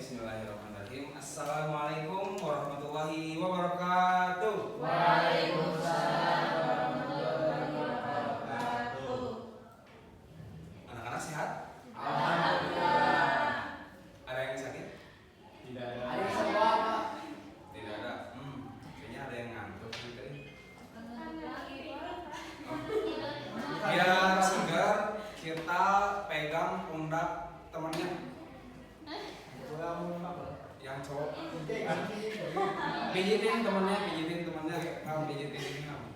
Bismillahirrahmanirrahim. Assalamualaikum warahmatullahi wabarakatuh. Waalaikumsalam warahmatullahi wabarakatuh. Anak-anak sehat? Alhamdulillah. Ada yang sakit? Tidak ada. Ada yang semua, Pak? Tidak ada. Kayaknya ada yang ngantuk nih. Biar segar, kita pegang pundak temannya. Yang cowok pijitin temannya, kamu pijitin ini kamu.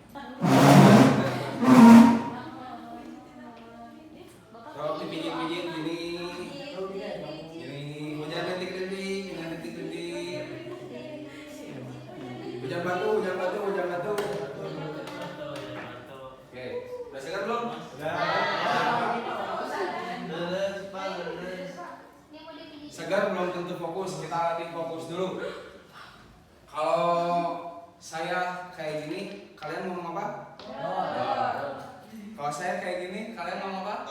Coba dipijit-pijit gini, hujan rintik-rintik, hujan batu. Oke, udah segar belum? Segar belum tentu fokus, kita latih fokus dulu. Kalau saya kayak gini, kalian ngomong apa? Kalau saya kayak gini, kalian ngomong apa?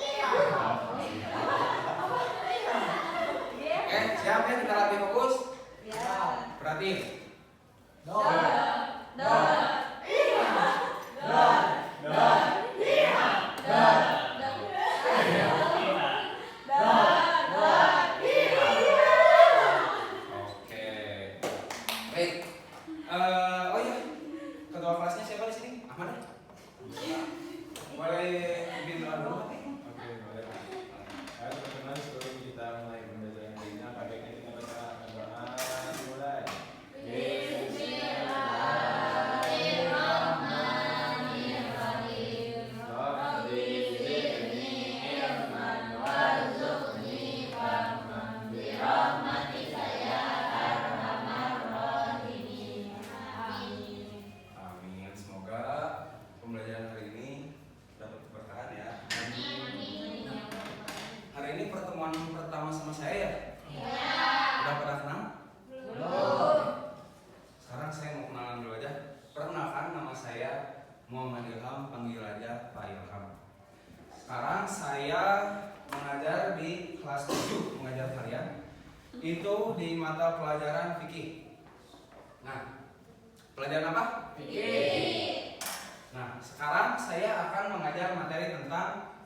Oke, siap ya, kita latih fokus. Perhatiin. Oh iya, ketua kelasnya siapa di sini? Ahmad ya? Boleh bikin doa dulu? Oke, boleh. Teman-teman, sebelum kita mulai pembelajaran hari ini, pakai kita baca doa mulai. Amin. Semoga pembelajaran hari ini dapat keberkahan ya. Hari ini pertemuan pertama sama saya ya? Udah pada kenal? Sekarang saya mau kenalan dulu aja. Perkenalkan, nama saya Muhammad Ilham, panggil aja Pak Ilham. Sekarang saya mengajar di kelas 7, mengajar harian. Itu di mata pelajaran fikih. Nah, pelajaran apa? Fikih. Nah, sekarang saya akan mengajar materi tentang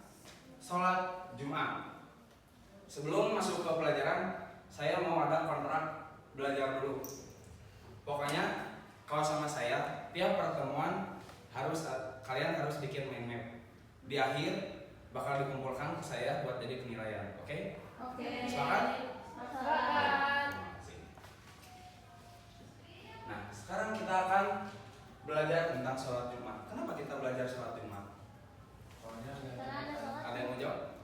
sholat Jumat. Sebelum masuk ke pelajaran, saya mau ada kontrak belajar dulu. Pokoknya kalau sama saya, tiap pertemuan kalian harus bikin mind map. Di akhir bakal dikumpulkan ke saya buat jadi penilaian. Oke? Sepakat? Nah, sekarang kita akan belajar tentang sholat Jumat. Kenapa kita belajar sholat Jumat? Soalnya Ada yang mau jawab?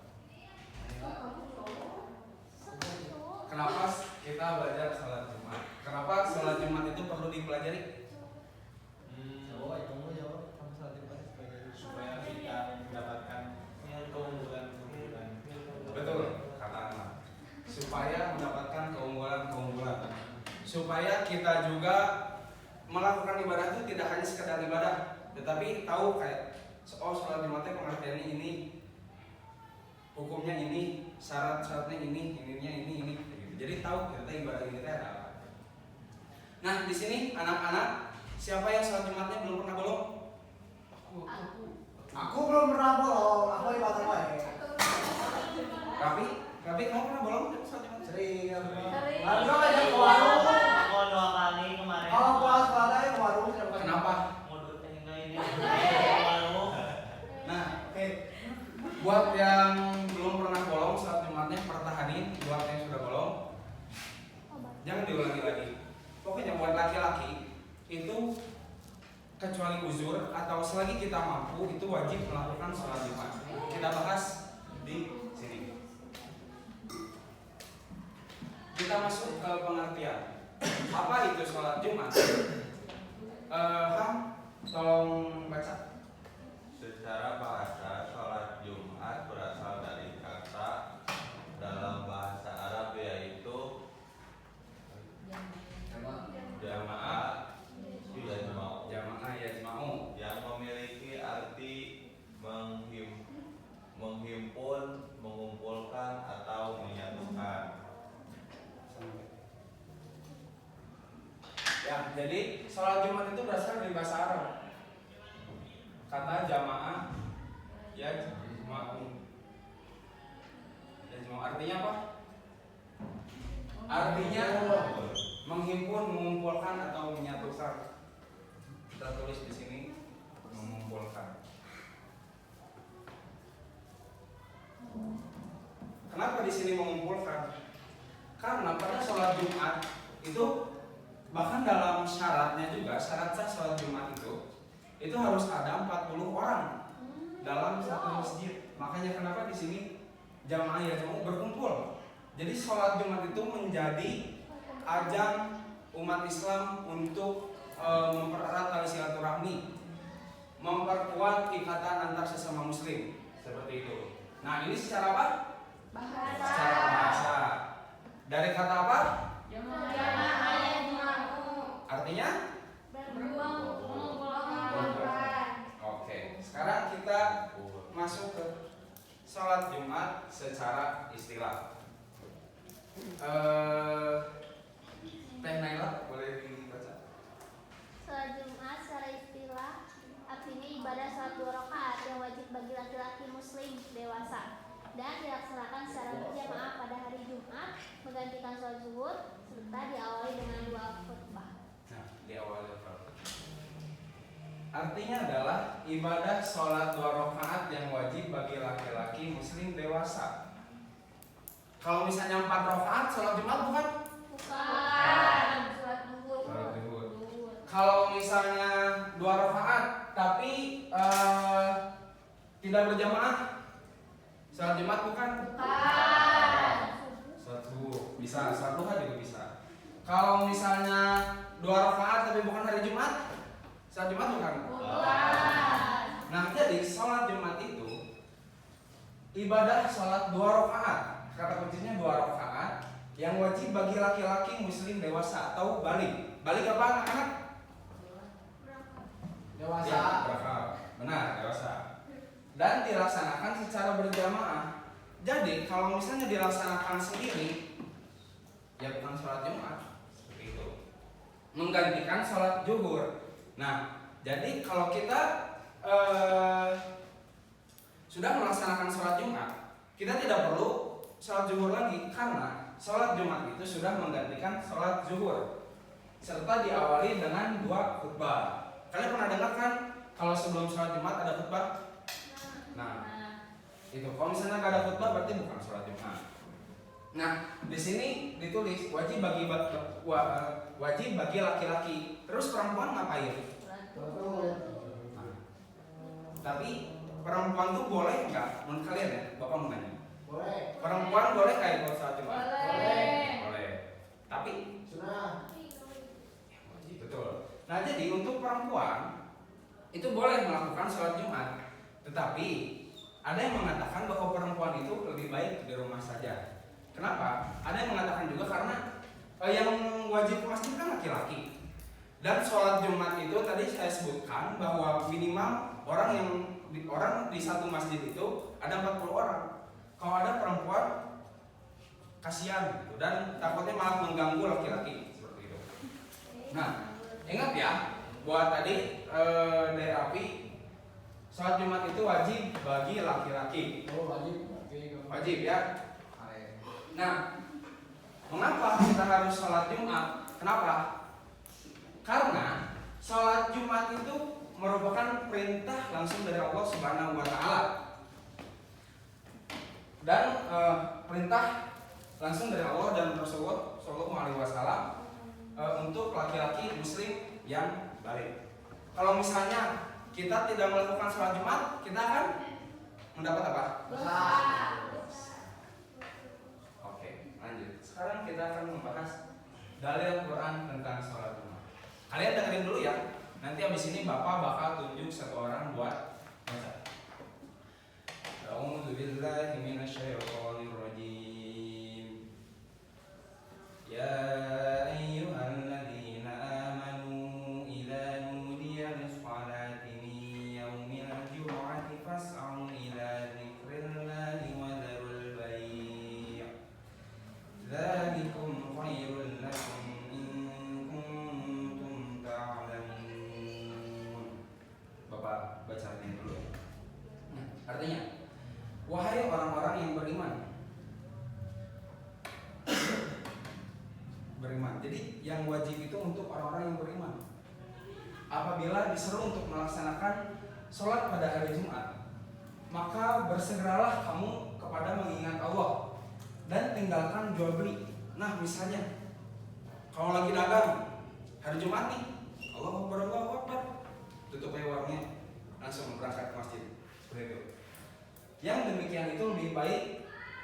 Kenapa kita belajar sholat Jumat? Kenapa sholat Jumat itu perlu dipelajari? supaya kita mendapatkan keunggulan. Betul, kata Ahmad. Supaya mendapatkan keunggulan. Supaya kita juga melakukan ibadah itu tidak hanya sekedar ibadah, tetapi tahu kayak sholat Jumatnya pengertiannya ini, hukumnya ini, syarat-syaratnya ini, ininya ini. Jadi tahu kita ibadah ini ada apa. Nah, di sini anak-anak, siapa yang sholat Jumatnya belum pernah bolong? Aku belum pernah bolong, aku ibadah baik. Rafi, kamu pernah bolong sholat Jumat? Sering. Sering. Lalu aja ke warung. Aku 2 kali kemarin. Kalau puas badai ke warung tidak pernah. Kenapa? Ngudut hingga ini. Malu. Nah, Oke. buat yang belum pernah bolong sholat Jumatnya, pertahanin. Buat yang sudah bolong, jangan diulangi lagi. Pokoknya buat laki-laki itu kecuali uzur atau selagi kita mampu itu wajib melakukan sholat Jumat. Kita bahas di sini. Kita masuk ke pengertian. Apa itu sholat Jumat? Ham, tolong baca. Secara bahasa, sholat Jumat berasal dari kata dalam bahasa Arab yaitu jamaah yajma'u yang memiliki arti menghimpun, mengumpulkan atau menyatukan. Ya, jadi sholat Jumat itu berasal dari bahasa Arab. Kata jamaah yajma'u. Yajma'u artinya apa? Artinya menghimpun, mengumpulkan atau menyatukan. Kita tulis di sini mengumpulkan. Kenapa di sini mengumpulkan? Karena pada sholat Jumat itu bahkan dalam syaratnya juga, syarat sah sholat Jumat itu harus ada 40 orang dalam satu masjid. Makanya kenapa di sini jamaah yajma'u berkumpul. Jadi sholat Jumat itu menjadi ajang umat Islam untuk mempererat tali silaturahmi, memperkuat ikatan antar sesama muslim, seperti itu. Nah, ini secara apa? Bahasa. Secara bahasa. Dari kata apa? Jamaah yajma'u. Artinya? Mengumpulkan. Oke, sekarang kita masuk ke sholat Jumat secara istilah. Teh Naila boleh dibaca? Sholat Jumat secara istilah artinya ibadah sholat 2 rakaat yang wajib bagi laki-laki muslim dewasa dan dilaksanakan secara berjamaah pada hari Jumat menggantikan sholat zuhur serta diawali dengan 2 khutbah. Nah, di awal artinya adalah ibadah sholat 2 rakaat yang wajib bagi laki-laki muslim dewasa. Kalau misalnya 4 rakaat sholat Jumat bukan? Bukan. Sholat zuhur. Sholat zuhur. Kalau misalnya 2 rakaat tapi tidak berjamaah, sholat Jumat bukan? Bukan. Sholat subuh bisa, sholat duha juga bisa. Kalau misalnya 2 rakaat tapi bukan hari Jumat, sholat Jumat bukan? Bukan. Nah, jadi sholat Jumat itu ibadah sholat 2 rakaat. Kata kuncinya 2 rakaat yang wajib bagi laki-laki muslim dewasa atau balik. Balik apa anak-anak? Dewasa. Ya, berapa? Benar, dewasa. Dan dilaksanakan secara berjamaah. Jadi kalau misalnya dilaksanakan sendiri, ya bukan sholat Jumat, seperti itu. Menggantikan sholat zuhur. Nah, jadi kalau kita sudah melaksanakan sholat Jumat, kita tidak perlu sholat zuhur lagi karena sholat Jumat itu sudah menggantikan sholat zuhur serta diawali dengan 2 khutbah. Kalian pernah dengar kan kalau sebelum sholat Jumat ada khutbah? Nah, itu. Kalau misalnya nggak ada khutbah berarti bukan sholat Jumat. Nah, di sini ditulis wajib bagi laki-laki. Terus perempuan ngapain? Nah, tapi perempuan tuh boleh nggak? Menurut kalian ya, bapak mau nanya. Boleh. Perempuan boleh nggak ikut sholat Jumat? Boleh. Boleh. Tapi Sunnah. betul. Nah, jadi untuk perempuan itu boleh melakukan sholat Jumat, tetapi ada yang mengatakan bahwa perempuan itu lebih baik di rumah saja. Kenapa? Ada yang mengatakan juga karena yang wajib ke masjid kan laki-laki. Dan sholat Jumat itu tadi saya sebutkan bahwa minimal orang di satu masjid itu ada 40 orang. Kalau ada perempuan kasihan gitu, dan takutnya malah mengganggu laki-laki seperti itu. Nah, ingat ya, buat tadi dari api, sholat Jumat itu wajib bagi laki-laki. Oh, wajib. Wajib ya. Nah, mengapa kita harus sholat Jumat? Kenapa? Karena sholat Jumat itu merupakan perintah langsung dari Allah Subhanahu wa Ta'ala, dan perintah langsung dari Allah dan Rasulullah Shallallahu Alaihi Wasallam untuk laki-laki Muslim yang balik. Kalau misalnya kita tidak melakukan sholat Jumat, kita akan mendapat apa? Dosa. Oke, lanjut. Sekarang kita akan membahas dalil Quran tentang sholat Jumat. Kalian dengerin dulu ya. Nanti habis ini Bapak bakal tunjuk satu orang buat baca. A'udzu billahi minasyaitonir rajim. Ya ayyuhalladzina amanu idza nudiya lis-salati min yaumil jumu'ati fas'au ila dzikrillahi wa dzarul bai'. Dzalikum khairul lakum in kuntum beriman. Jadi yang wajib itu untuk orang-orang yang beriman. Apabila diseru untuk melaksanakan sholat pada hari Jumat, maka bersegeralah kamu kepada mengingat Allah dan tinggalkan jual beli. Nah misalnya kalau lagi dagang hari Jumat nih, Allahu Akbar, tutup aja warungnya, langsung berangkat ke masjid. Seperti itu. Yang demikian itu lebih baik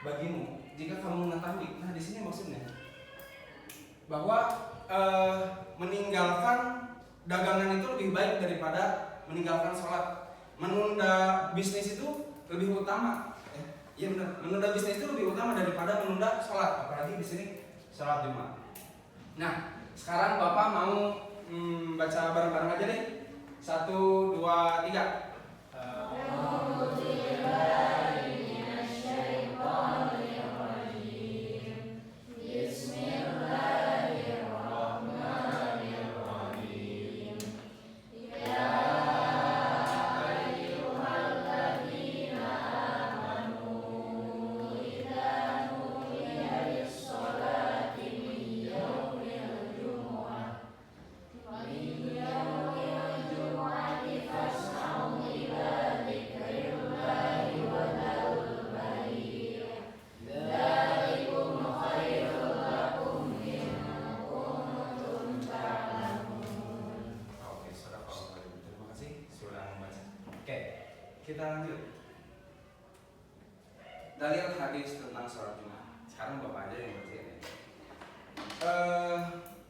bagimu jika kamu mengetahui. Nah di sini maksudnya bahwa meninggalkan dagangan itu lebih baik daripada meninggalkan sholat. Menunda bisnis itu lebih utama. Iya benar. Menunda bisnis itu lebih utama daripada menunda sholat. Apalagi di sini sholat Jumat. Nah, sekarang Bapak mau baca bareng-bareng aja deh. 1, 2, 3. Kita lanjut. Dalil hadis tentang sholat Jumat. Sekarang Bapak aja yang baca ya.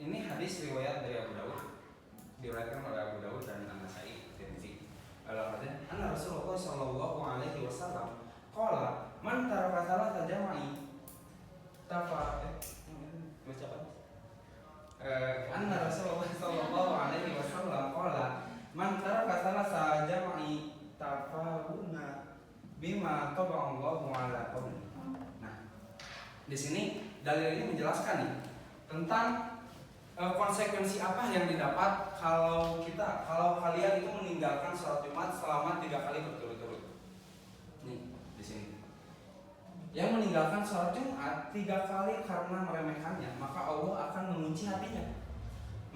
Ini hadis riwayat dari Abu Dawud, diriwayatkan oleh Abu Dawud dan An-Nasa'i. Anna Rasulullah sallallahu alaihi wasallam qala man taraka salata jama'i Anna Rasulullah sallallahu alaihi wasallam qala man taraka salata jama'i tafawuna bima taballahu ala qawli. Nah, di sini dalil ini menjelaskan nih tentang konsekuensi apa yang didapat kalau kalian itu meninggalkan sholat Jumat selama 3 kali berturut-turut. Nih, di sini. Yang meninggalkan sholat Jumat 3 kali karena meremehkannya, maka Allah akan mengunci hatinya.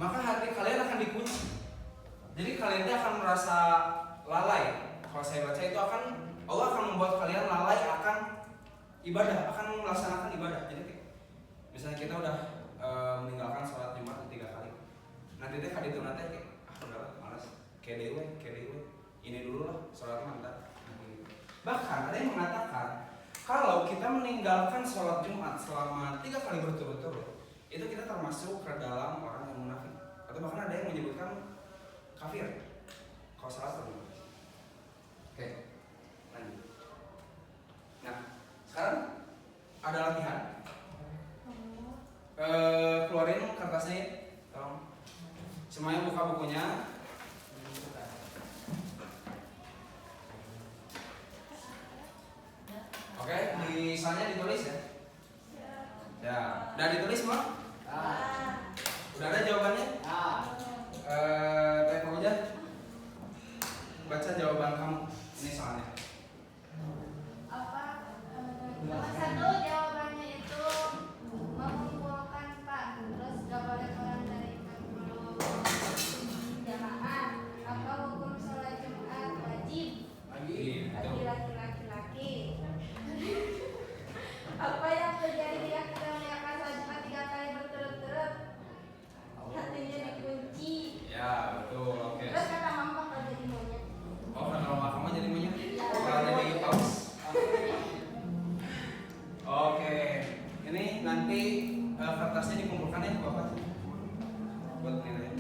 Maka hati kalian akan dikunci. Jadi kalian akan merasa lalai. Kalau saya baca itu Allah akan membuat kalian lalai akan ibadah, akan melaksanakan ibadah. Jadi misalnya kita udah meninggalkan sholat Jumat 3 kali, nanti deh kali itu nanti udah malas, kayak dewe, ini dulu lah sholat mantap. Bahkan ada yang mengatakan kalau kita meninggalkan sholat Jumat selama 3 kali berturut-turut, itu kita termasuk ke dalam orang yang munafik, atau bahkan ada yang menyebutkan kafir kalau salah satu. Oke, lanjut. Nah, sekarang ada latihan. Keluarin kertasnya, tolong. Semuanya buka bukunya. Oke, di sana ditulis ya. Ya, udah ditulis semua? Udah ada jawabannya? Teh Fauzan, baca jawaban kamu. Ini soalnya. Nomor 1 jawabannya itu mengumpulkan Pak. Terus gak boleh kurang dari 40 jamaah. Apa hukum sholat Jumat wajib bagi laki-laki? Apa yang terjadi jika kita meninggalkan sholat Jumat 3 kali berturut-turut? Hatinya dikunci. Ya, betul. Oke. Terus kata mama kalau jadi monyet. Oh, kata mama kamu jadi monyet? Kalau jadi paus. Oke. Ini nanti kertasnya dikumpulkan ya, Bapak. Buat nilai.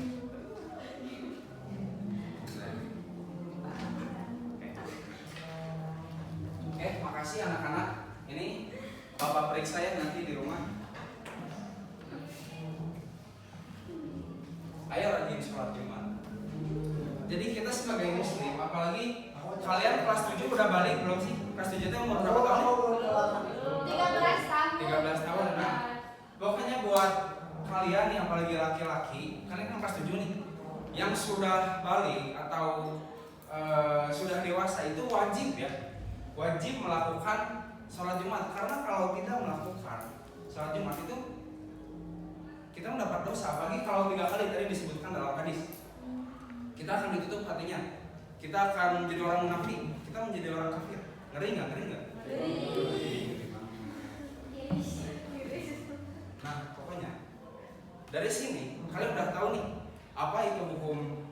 Oke, makasih anak-anak. Ini Bapak periksa ya nanti di rumah. Ayo rajin sholat Jumat. Jadi kita sebagai muslim, apalagi kalian kelas 7 udah balik belum sih? Kelas 7 itu umur berapa tahun? 13 tahun. 13 tahun. Nah, pokoknya buat kalian yang apalagi laki-laki, kalian kan kelas 7 nih, yang sudah balik atau sudah dewasa itu wajib ya, wajib melakukan sholat Jumat. Karena kalau tidak melakukan sholat Jumat itu kita mendapat berdosa. Apalagi kalau 3 kali tadi disebutkan dalam hadis. Kita akan ditutup hatinya. Kita akan menjadi orang munafik. Kita menjadi orang kafir. Ngeri nggak? Ngeri nggak? Nah, pokoknya dari sini kalian udah tahu nih apa itu hukum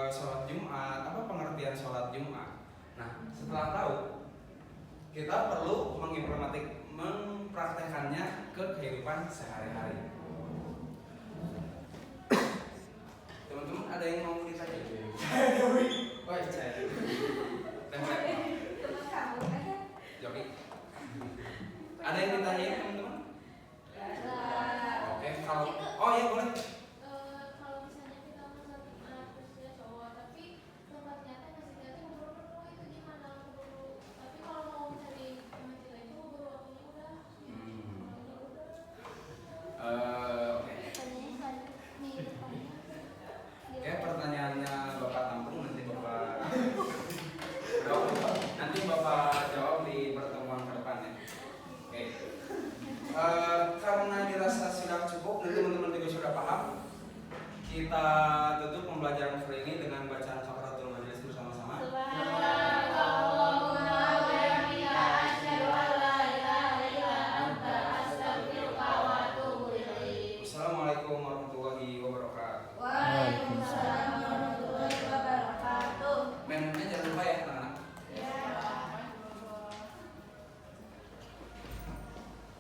sholat Jumat, apa pengertian sholat Jumat. Nah, setelah tahu, kita perlu mempraktekannya ke kehidupan sehari-hari. Teman-teman ada yang mau ditanya? Woi, saya. Tempat. Joki. Ada yang ditanyain teman-teman? Oke, kalau oh ya boleh. Kalau misalnya kita mau sholat Jumat terus dia cowok, tapi tempatnya masjidnya keburu penuh, itu gimana? Tapi kalau mau cari masjid lagi keburu waktunya udah. Oke. Oke, pertanyaannya Bapak tampung, nanti Bapak jawab di pertemuan ke depan ya. Oke. Karena dirasa sudah cukup dan teman-teman juga sudah paham, kita tutup pembelajaran kali ini dengan bacaan